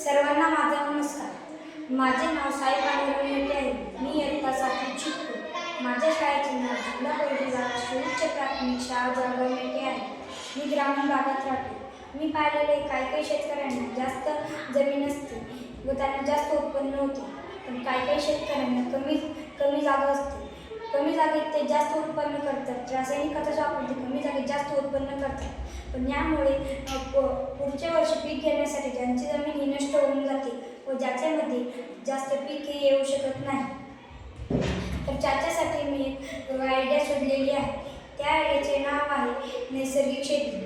सर्वांना माझा नमस्कार. माझे नाव साई पांडुरंग मेटे आहे. मी इयत्ता 7वीत शिकतो. माझ्या शाळेचे नाव जिल्हा परिषद राष्ट्रीय उच्च प्राथमिक शाळा जळगाव मेटे आहे. मी ग्रामीण भागात राहतो. मी पाहिलेले काही शेतकऱ्यांना जास्त जमीन असते व त्यांना जास्त उत्पन्न होते, पण काही शेतकऱ्यांना कमी जागा असते. कमी जागेत ते जास्त उत्पन्न करतात. रासायनिक खताचा वापर कमी जागेत जास्त उत्पन्न करतात, पण यामुळे पुढच्या वर्षी पीक घेण्यासाठी ज्यांची जमीन ही नष्ट होऊन जाते व ज्याच्यामध्ये जास्त पीक येऊ शकत नाही. तर त्याच्यासाठी मी एक आयडिया शोधलेली आहे. त्या आयडियाचे नाव आहे नैसर्गिक शेती.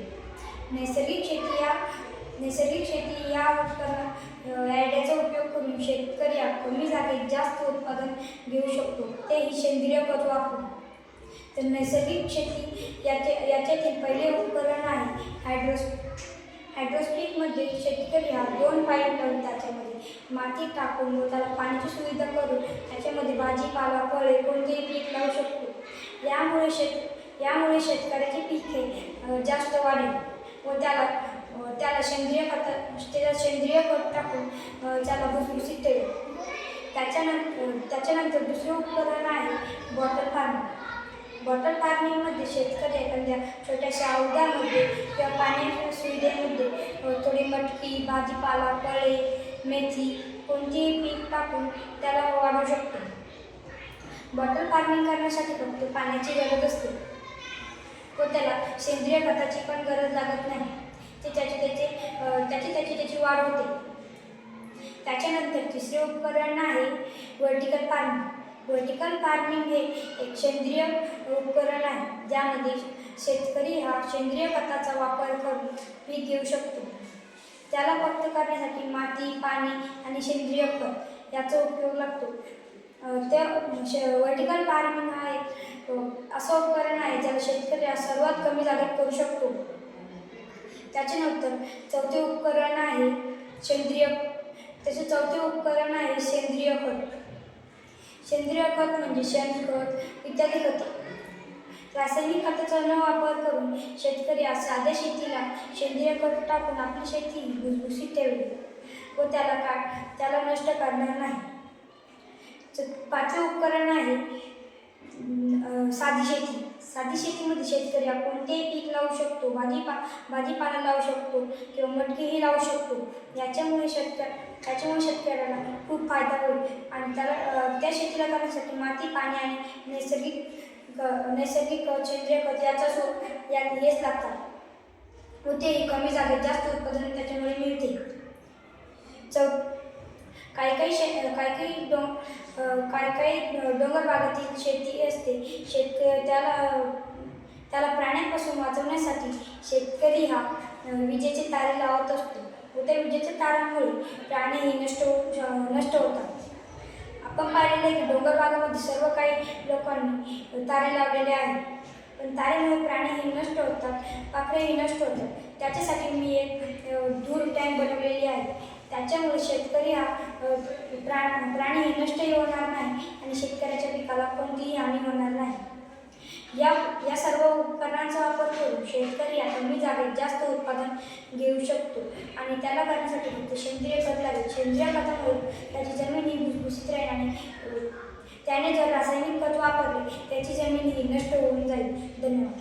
नैसर्गिक शेती या आयडियाचा उपयोग करून शेतकरी कमी जागेत जास्त उत्पादन घेऊ शकतो, तेही सेंद्रिय खत वापरून. तर नैसर्गिक शेती याच्यातील पहिले उपकरण आहे हायड्रोस्टिकमध्ये शेतकरी 2 पाईप लावून त्याच्यामध्ये माती टाकून व त्याला पाण्याची सुविधा करून त्याच्यामध्ये भाजीपाला फळे कोणतेही पीक लावू शकतो. यामुळे शेतकऱ्याचे पीक हे जास्त वाढेल व त्याला सेंद्रिय खत टाकून त्याला भुसभुशीत ठेवेल. त्याच्यानंतर दुसरे उपकरण आहे बॉटल फार्मिंग. बॉटल फार्मिंगमध्ये शेतकरी एखाद्या छोट्याशा हौदामध्ये किंवा पाण्याच्या सुविधेमध्ये थोडी मटकी, भाजीपाला, फळे, मेथी कोणतेही पीक टाकून त्याला वाढवू शकतो. बॉटल फार्मिंग करण्यासाठी फक्त पाण्याची गरज असते व त्याला सेंद्रिय खताची पण गरज लागत नाही. त्याची वाढ होते. त्याच्यानंतर तिसरे उपकरण आहे व्हर्टिकल फार्मिंग. व्हर्टिकल फार्मिंग हे एक सेंद्रिय उपकरण आहे, ज्यामध्ये शेतकरी सेंद्रिय खताचा वापर करून पीक घेऊ शकतो. त्याला फक्त करण्यासाठी माती, पाणी आणि सेंद्रिय खत याचा उपयोग लागतो. व्हर्टिकल फार्मिंग हा एक असं उपकरण आहे ज्याला शेतकरी सर्वात कमी जागेत करू शकतो. त्याच्यानंतर चौथे उपकरण आहे सेंद्रिय खत. सेंद्रिय खत म्हणजे शेणखत इत्यादी खते. रासायनिक खताचा न वापर करून शेतकरी साध्या शेतीला सेंद्रिय खत टाकून आपली शेती भुसभुशीत ठेवेल व त्याला नष्ट करणार नाही. पाचवे उपकरण आहे साधी शेती. साधी शेतीमध्ये शेतकरी कोणतेही पीक लावू शकतो, भाजीपाला लावू शकतो किंवा मटकीही लावू शकतो. याच्यामुळे शेतकऱ्याला खूप फायदा होईल आणि त्या शेतीला करण्यासाठी माती, पाणी आणि नैसर्गिक सेंद्रिय खत हेच लागतात व तेही कमी जागेत जास्त उत्पादन त्याच्यामुळे मिळते. काही डोंगर भागातील शेती असते. त्याला प्राण्यांपासून वाचवण्यासाठी शेतकरी विजेचे तारे लावत असतो व त्या विजेच्या तारांमुळे प्राणीही नष्ट होतात. आपण पाहिलेलं आहे की डोंगर भागामध्ये सर्व काही लोकांनी तारे लावलेले आहेत, पण तारेमुळे प्राणीही नष्ट होतात, पाखरेही नष्ट होतात. त्याच्यासाठी मी एक धूर टँक बनवलेली आहे. त्याच्यामुळे शेतकरी प्राणीही नष्टही होणार नाही आणि शेतकऱ्याच्या पिकाला कोणतीही हानी होणार नाही. या सर्व उपकरणांचा वापर करून शेतकरी कमी जागेत जास्त उत्पादन घेऊ शकतो आणि त्याला करण्यासाठी फक्त सेंद्रिय खत लागेल. सेंद्रिय खतामुळे त्याची जमीन ही भुसभुशीत राहील आणि त्याने जर रासायनिक खत वापरले त्याची जमीन ही नष्ट होऊन जाईल. धन्यवाद.